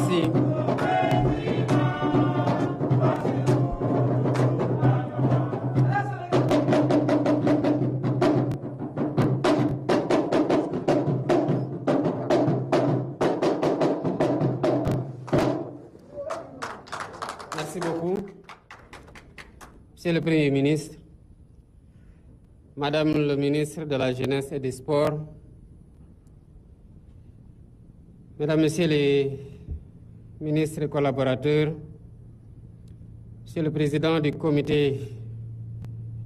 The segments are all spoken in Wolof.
Merci. Merci beaucoup. Monsieur le Premier ministre, Madame le ministre de la Jeunesse et des Sports, Mesdames, Messieurs les ministres et collaborateurs, Monsieur le Président du Comité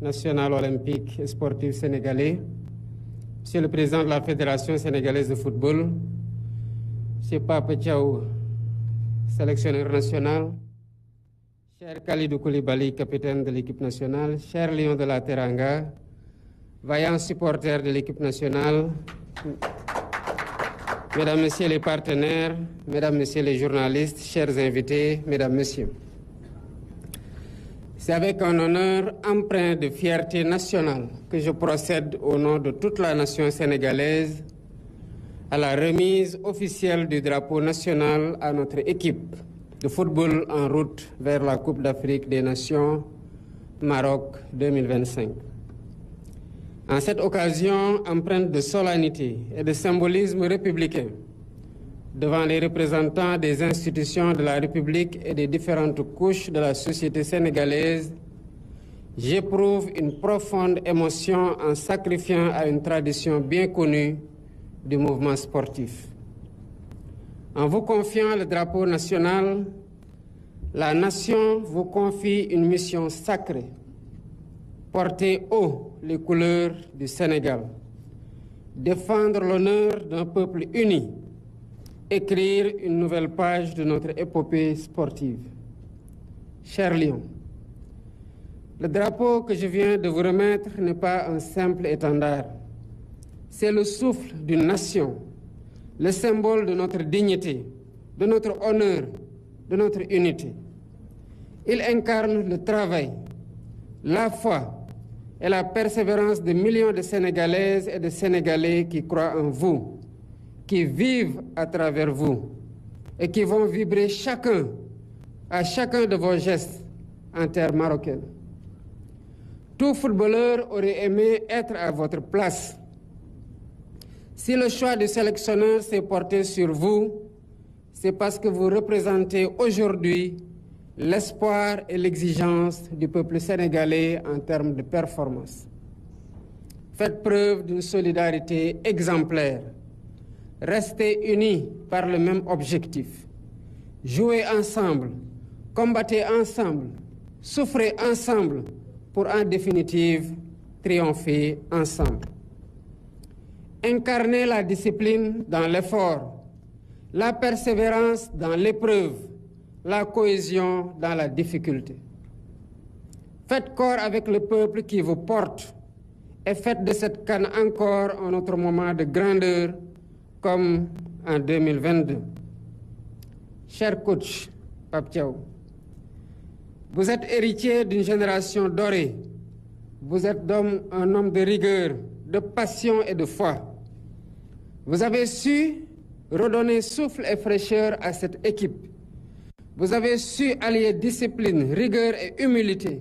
national olympique et sportif sénégalais, Monsieur le Président de la Fédération sénégalaise de football, Monsieur Pape Thiaw, sélectionneur national, cher Khalidou Koulibaly, capitaine de l'équipe nationale, cher Lion de la Teranga, vaillants supporters de l'équipe nationale, Mesdames, Messieurs les partenaires, Mesdames, Messieurs les journalistes, chers invités, Mesdames, Messieurs. C'est avec un honneur empreint de fierté nationale que je procède au nom de toute la nation sénégalaise à la remise officielle du drapeau national à notre équipe de football en route vers la Coupe d'Afrique des Nations Maroc 2025. En cette occasion empreinte de solennité et de symbolisme républicain, devant les représentants des institutions de la République et des différentes couches de la société sénégalaise, j'éprouve une profonde émotion en sacrifiant à une tradition bien connue du mouvement sportif. En vous confiant le drapeau national, la nation vous confie une mission sacrée: porter haut les couleurs du Sénégal, défendre l'honneur d'un peuple uni, écrire une nouvelle page de notre épopée sportive. Cher Lion, le drapeau que je viens de vous remettre n'est pas un simple étendard. C'est le souffle d'une nation, le symbole de notre dignité, de notre honneur, de notre unité. Il incarne le travail, la foi et la persévérance de millions de Sénégalaises et de Sénégalais qui croient en vous, qui vivent à travers vous et qui vont vibrer à chacun de vos gestes en terre marocaine. Tout footballeur aurait aimé être à votre place. Si le choix du sélectionneur s'est porté sur vous, c'est parce que vous représentez aujourd'hui l'espoir et l'exigence du peuple sénégalais en termes de performance. Faites preuve d'une solidarité exemplaire. Restez unis par le même objectif. Jouez ensemble, combattez ensemble, souffrez ensemble pour en définitive triompher ensemble. Incarnez la discipline dans l'effort, la persévérance dans l'épreuve, la cohésion dans la difficulté. Faites corps avec le peuple qui vous porte et faites de cette CAN encore un autre moment de grandeur comme en 2022. Cher coach Pape Thiaw, vous êtes héritier d'une génération dorée. Vous êtes un homme de rigueur, de passion et de foi. Vous avez su redonner souffle et fraîcheur à cette équipe. Vous avez su allier discipline, rigueur et humilité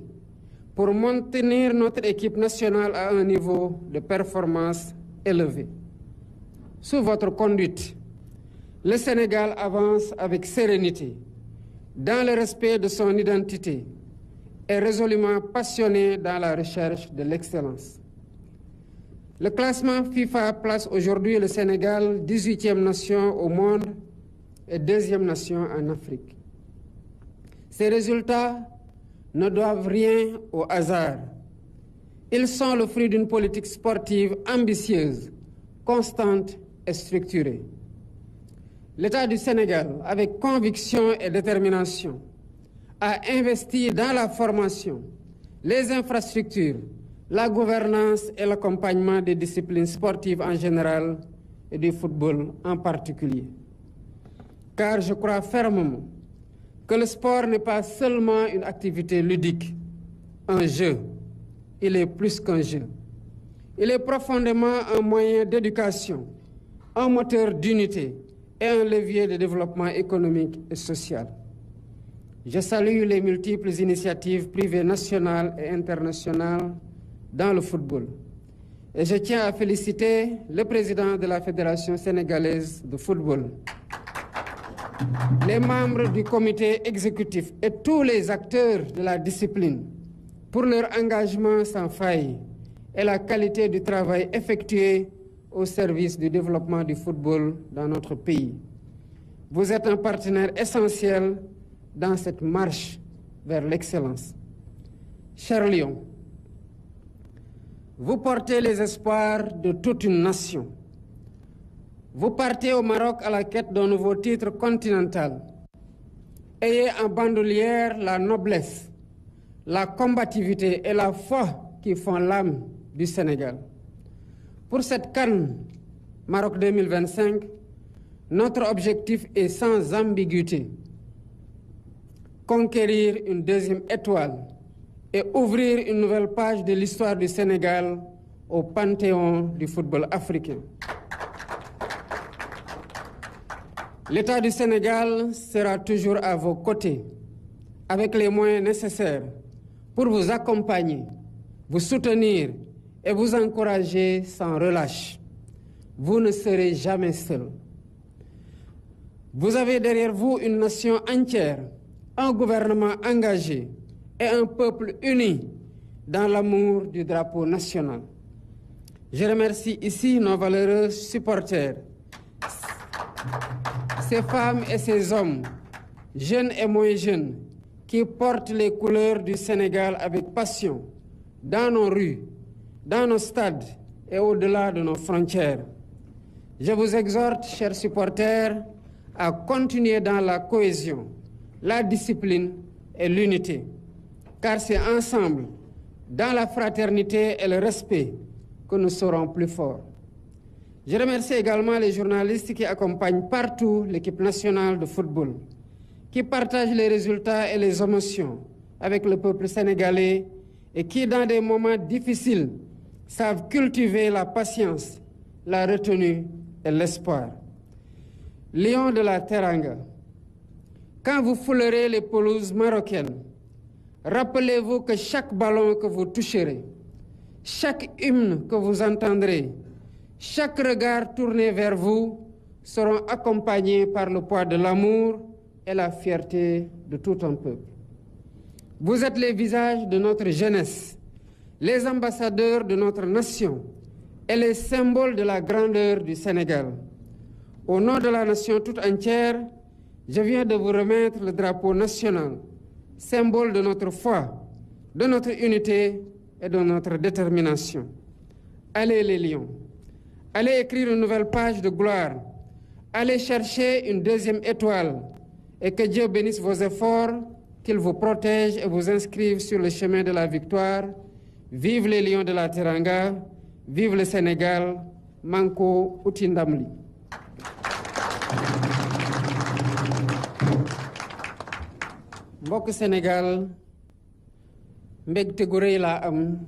pour maintenir notre équipe nationale à un niveau de performance élevé. Sous votre conduite, le Sénégal avance avec sérénité, dans le respect de son identité et résolument passionné dans la recherche de l'excellence. Le classement FIFA place aujourd'hui le Sénégal 18e nation au monde et 2e nation en Afrique. Ces résultats ne doivent rien au hasard. Ils sont le fruit d'une politique sportive ambitieuse, constante et structurée. L'État du Sénégal, avec conviction et détermination, a investi dans la formation, les infrastructures, la gouvernance et l'accompagnement des disciplines sportives en général et du football en particulier. Car je crois fermement que le sport n'est pas seulement une activité ludique, un jeu. Il est plus qu'un jeu. Il est profondément un moyen d'éducation, un moteur d'unité et un levier de développement économique et social. Je salue les multiples initiatives privées nationales et internationales dans le football. Et je tiens à féliciter le président de la Fédération sénégalaise de football, les membres du comité exécutif et tous les acteurs de la discipline pour leur engagement sans faille et la qualité du travail effectué au service du développement du football dans notre pays. Vous êtes un partenaire essentiel dans cette marche vers l'excellence. Chers Lions, vous portez les espoirs de toute une nation. Vous partez au Maroc à la quête d'un nouveau titre continental. Ayez en bandoulière la noblesse, la combativité et la foi qui font l'âme du Sénégal. Pour cette CAN Maroc 2025, notre objectif est sans ambiguïté. Conquérir une deuxième étoile et ouvrir une nouvelle page de l'histoire du Sénégal au panthéon du football africain. L'État du Sénégal sera toujours à vos côtés, avec les moyens nécessaires pour vous accompagner, vous soutenir et vous encourager sans relâche. Vous ne serez jamais seul. Vous avez derrière vous une nation entière, un gouvernement engagé et un peuple uni dans l'amour du drapeau national. Je remercie ici nos valeureux supporters, ces femmes et ces hommes, jeunes et moins jeunes, qui portent les couleurs du Sénégal avec passion, dans nos rues, dans nos stades et au-delà de nos frontières. Je vous exhorte, chers supporters, à continuer dans la cohésion, la discipline et l'unité, car c'est ensemble, dans la fraternité et le respect, que nous serons plus forts. Je remercie également les journalistes qui accompagnent partout l'équipe nationale de football, qui partagent les résultats et les émotions avec le peuple sénégalais et qui, dans des moments difficiles, savent cultiver la patience, la retenue et l'espoir. Lions de la Teranga, quand vous foulerez les pelouses marocaines, rappelez-vous que chaque ballon que vous toucherez, chaque hymne que vous entendrez, chaque regard tourné vers vous seront accompagnés par le poids de l'amour et la fierté de tout un peuple. Vous êtes les visages de notre jeunesse, les ambassadeurs de notre nation et les symboles de la grandeur du Sénégal. Au nom de la nation toute entière, je viens de vous remettre le drapeau national, symbole de notre foi, de notre unité et de notre détermination. Allez les lions, allez écrire une nouvelle page de gloire, allez chercher une deuxième étoile et que Dieu bénisse vos efforts, qu'il vous protège et vous inscrive sur le chemin de la victoire. Vive les lions de la Teranga, vive le Sénégal, Manko Utindamli. mbokk Sénégal mbégte gu rëy laa am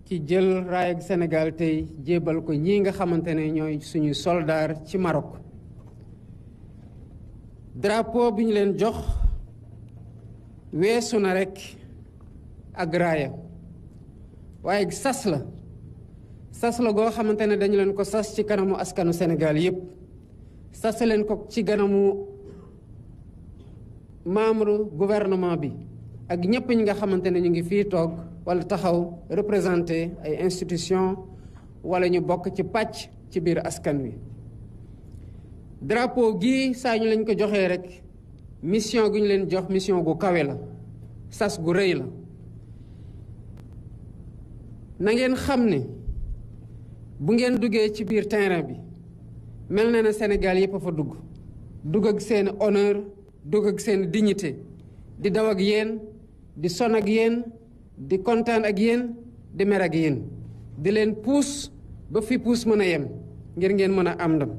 ci jël raayag Sénégal tey jébal ko ñii nga xamante ne ñooy suñu soldaar ci Maroc. drapeau bi ñu leen jox weesu na rekk ak raaya waaye sas la goo xamante ne dañu leen ko sas ci kanamu askanu Sénégal yépp sas leen ko ci kanamu membre gouvernement bi ak ñëpp ñi nga xamante ne ñu ngi fii toog wala taxaw représenté ay institution wala ñu bokk ci pàcc ci biir askan wi. drapeau gi saa ñu lañ ko joxee rek mission gu ñu leen jox mission gu kawe la sas gu rëy la na ngeen xam ne bu ngeen duggee ci biir terrain bi mel na ne Sénégal yëpp a fa dugg ak seen honneur dugg ak seen dignité di daw ak yéen di son ak yéen di kontaan ak yéen di mer ak yéen di leen puus ba fi puus mën a yem ngir ngeen mën a am ndam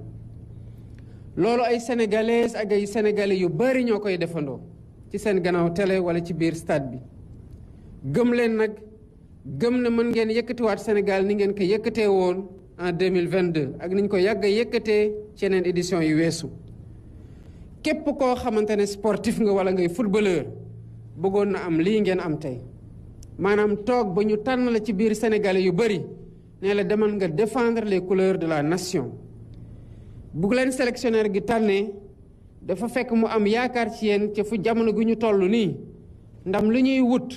loolu ay sénégalaises ak ay sénégalais yu bari ñoo koy defandoo ci seen gannaaw télé wala ci biir stade bi gëm leen nag gëm na mën ngeen yëkkatiwaat Sénégal ni ngeen ko yëkkatee woon en 2022 ak niñ ko yàgg a yëkkatee ci yeneen édition yu weesu képp koo xamante ne sportif nga wala ngay footballeur bëggoon na am lii ngeen am tey maanaam toog ba ñu tànn la ci biir sénégalais yu bëri ne la demal nga défendre les couleurs de la nation bu leen sélectionneur gi tànnee dafa fekk mu am yaakaar ci yéen ci fu jamono gu ñu toll nii ndam li ñuy wut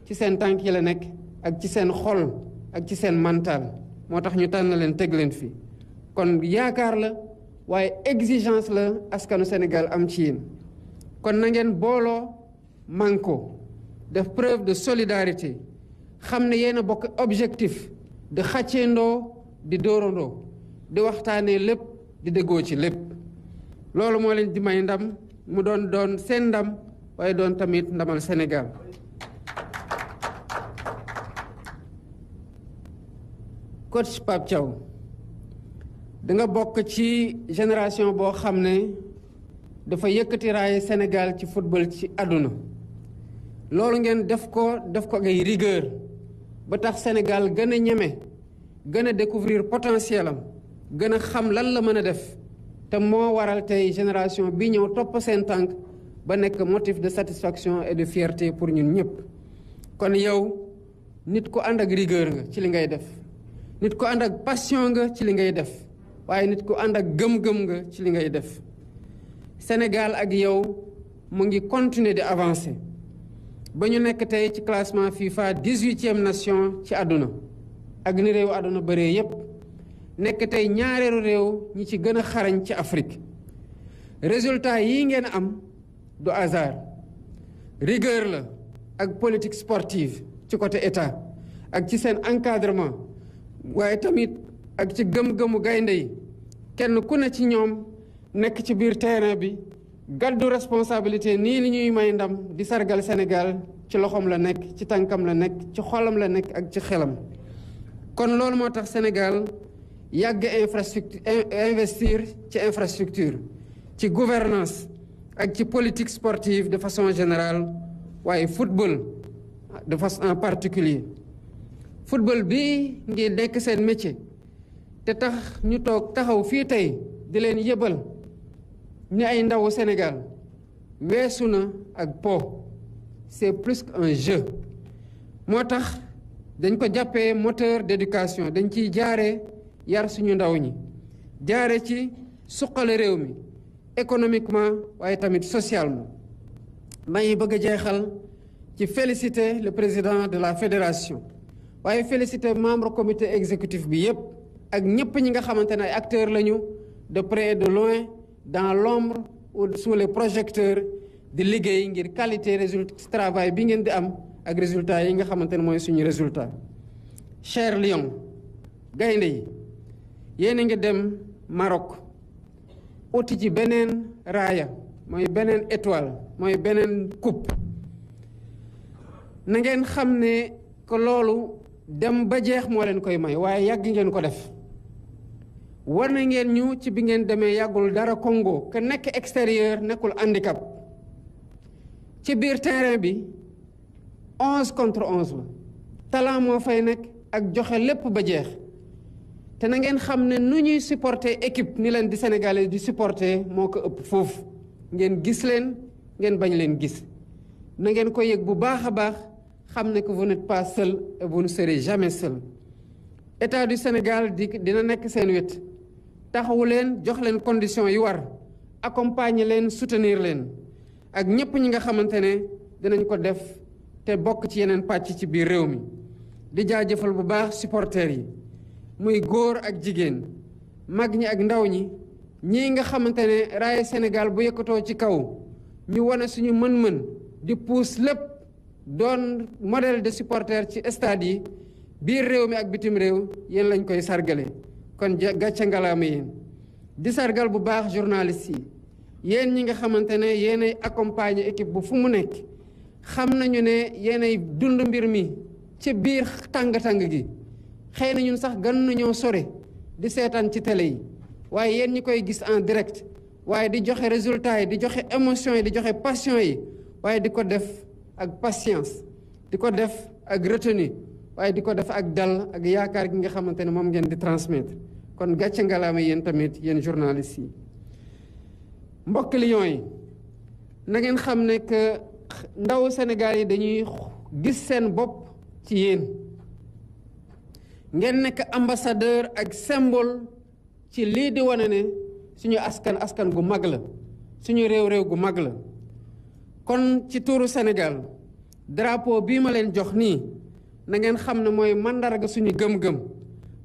ci seen tànk yi la nekk ak ci seen xol ak ci seen mental moo tax ñu tànn leen teg leen fi kon yaakaar la waaye exigence la askanu Sénégal am ci yéen kon na ngeen booloo manko def preuve de solidarité xam ne yéen a bokk objectif di xàcceendoo di dóorandoo di waxtaanee lépp di déggoo ci lépp loolu moo leen di may ndam mu doon seen ndam waaye doon tamit ndamal Sénégal coach Pape Thiaw da nga bokk ci génération boo xam ne dafa yëkkati raaye Sénégal ci football ci àdduna loolu ngeen def ko ngay rigueur ba tax Sénégal gën a ñeme gën a découvrir potentiel am gën a xam lan la mën a def te moo waral tey génération bi ñëw topp seen tànk ba nekk motif de satisfaction et de fierté pour ñun ñëpp kon yow nit ku ànd ak rigueur nga ci li ngay def nit ku ànd ak passion nga ci li ngay def waaye nit ku ànd ak gëm-gëm nga ci li ngay def Sénégal ak yow mu ngi continuer di avancer ba ñu nekk tey ci classement FIFA 18e nation ci àdduna ak ni réew àdduna bëree yépp nekk tey ñaareelu réew ñi ci gën a xarañ ci Afrique résultat yi ngeen am du hasard rigueur la ak politique sportive ci côté état ak ci seen encadrement waaye tamit ak ci gëm-gëmu gaynde yi kenn ku ne ci ñoom nekk ci biir terrain bi gàddu responsabilité nii li ñuy may ndam di sargal Sénégal ci loxoom la nekk ci tànkam la nekk ci xolam la nekk ak ci xelam kon loolu moo tax Sénégal yàgg investir ci infrastructure ci gouvernance ak ci politique sportive de façon générale waaye football de façon en particulier football bi ngi nekk seen métier te tax ñu toog taxaw fii tey di leen yëbal ni ay ndawu Sénégal weesu na ak po c'est plus qu'un jeu moo tax dañ ko jàppee moteur d'éducation dañ ciy jaare yar suñu ndaw ñi jaare ci suqale réew mi économiquement waaye tamit socialement may bëgg a jeexal ci féliciter le président de la fédération waaye féliciter membre comité exécutif bi yépp ak ñëpp ñi nga xamante ne ay acteurs lañu de près et de loin dans l'ombre ou sous les projecteurs di liggéey ngir qualité résultat travail bi ngeen di am ak résultat yi nga xamante ne mooy suñu résultat cher Lion gaynde yi yéen a ngi dem Maroc uti ci beneen raaya mooy beneen étoile mooy beneen coupe na ngeen xam ne que loolu dem ba jeex moo leen koy may waaye yàgg ngeen ko def war na ngeen ñu ci bi ngeen demee yàggul dara Congo que nekk extérieur nekkul handicap ci biir terrain bi 11 contre 11 la talent moo fay nekk ak joxe lépp ba jeex te na ngeen xam ne nu ñuy supporter équipe ni leen di Sénégalais di supporter moo ko ëpp foofu ngeen gis leen ngeen bañ leen gis na ngeen ko yëg bu baax a baax xam ne que vous n'êtes pas seul et vous ne serez jamais seul état du Sénégal dina nekk seen wet taxawu leen jox leen conditions yi war accompagner leen soutenir leen ak ñëpp ñi nga xamante ne dinañ ko def te bokk ci yeneen pàcc ci biir réew mi di jaajëfal bu baax supporters yi muy góor ak jigéen mag ñi ak ndaw ñi ñii nga xamante ne raaye Sénégal bu yëkkatoo ci kaw ñu wane suñu mën-mën di puus lépp doon modèle de supporter ci stade yi biir réew mi ak bitim réew yéen lañ koy sargale kon gàcce ngalaama yéen di sargal bu baax journalistes yi yéen ñi nga xamante ne yéenay accompagner équipe bu fu mu nekk xam nañu ne yéenay dund mbir mi ci biir tàng-tàng gi xëy na ñun sax gën nañoo sore di seetaan ci télé yi waaye yéen ñi koy gis en direct waaye di joxe résultats yi di joxe émotions yi di joxe passion yi waaye di ko def ak patience di ko def ak retenue waaye di ko def ak dal ak yaakaar gi nga xamante ne moom ngeen di transmettre kon gàcce ngalaama yéen tamit yéen journalistes yi mbokk Lions yi na ngeen xam ne que ndaw Sénégal yi dañuy gis seen bopp ci yéen ngeen nekk ambassadeur ak symbole ci lii di wane ne suñu askan gu mag la suñu réew gu mag la kon ci tuuru Sénégal drapeau bii ma leen jox nii na ngeen xam ne mooy mandarga suñu gëm-gëm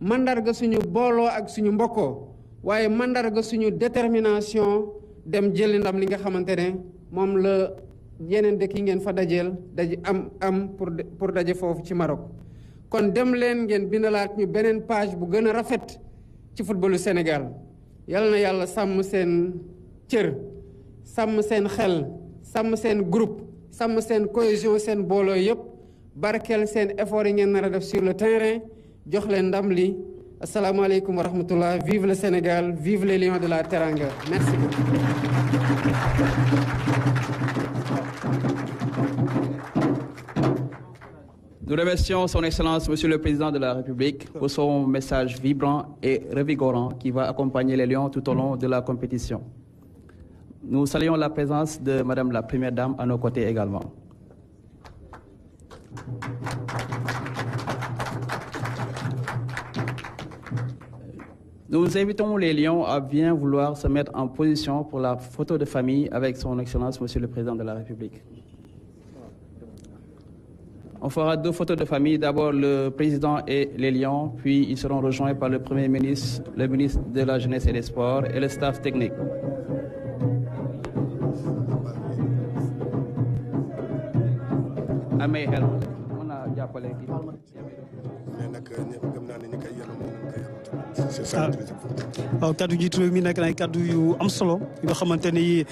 mandarga suñu booloo ak suñu mbokkoo waaye mandarga suñu détermination dem jëli ndam li nga xamante ne moom la yeneen dëkk yi ngeen fa dajeel am pour daje foofu ci Maroc kon dem leen ngeen bindalaat ñu beneen page bu gën a rafet ci footballu Sénégal yal na yàlla sàmm seen cër sàmm seen xel sàmm seen groupe sàmm seen cohésion seen booloo yëpp barkeel seen effort yi ngeen nar a def sur le terrain jox leen ndam li asalaamaaleykum wa rahmatullah vive le Sénégal vive les Lions de la Teranga merci beaucoup. Nous remercions son Excellence, Monsieur le Président de la République, pour son message vibrant et revigorant qui va accompagner les Lions tout au long de la compétition. Nous saluons la présence de Madame la Première Dame à nos côtés également. Nous invitons les Lions à bien vouloir se mettre en position pour la photo de famille avec son Excellence, Monsieur le Président de la République. On fera 2 photos de famille, d'abord le président et les Lions, puis ils seront rejoints par le Premier ministre, le ministre de la Jeunesse et des Sports et le staff technique. waaw kaddu jiitu réew mi nekk na ay kaddu yu am solo yoo xamante ni